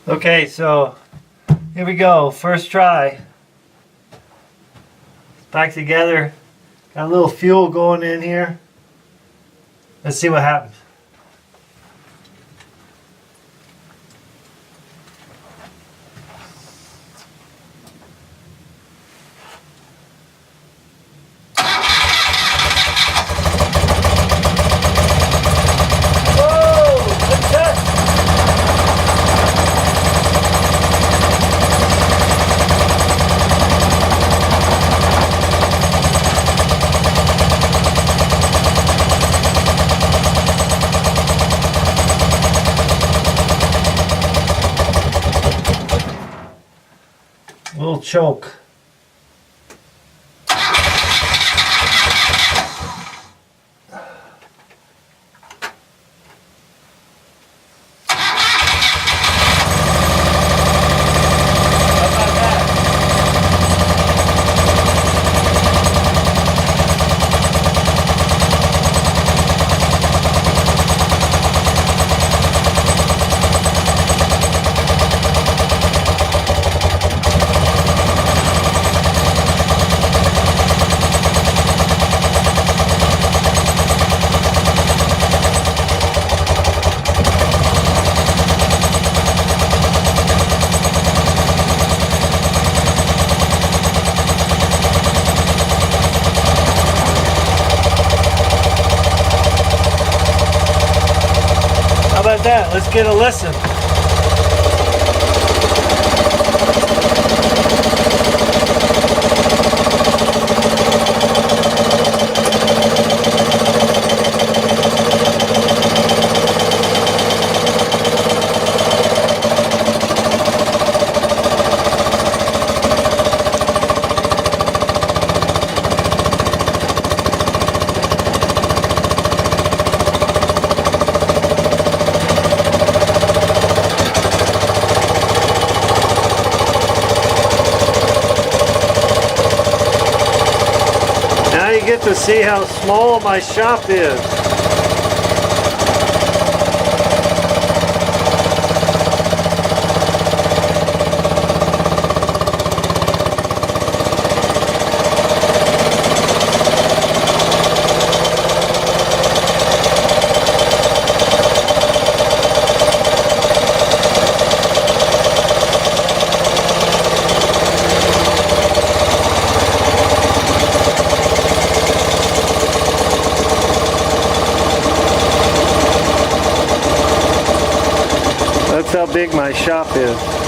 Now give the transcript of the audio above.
Okay, so here we go. First try. Back together. Got a little fuel going in here. Let's see what happens. Little choke. How about that? Let's get a listen. Now you get to see how small my shop is. That's how big my shop is.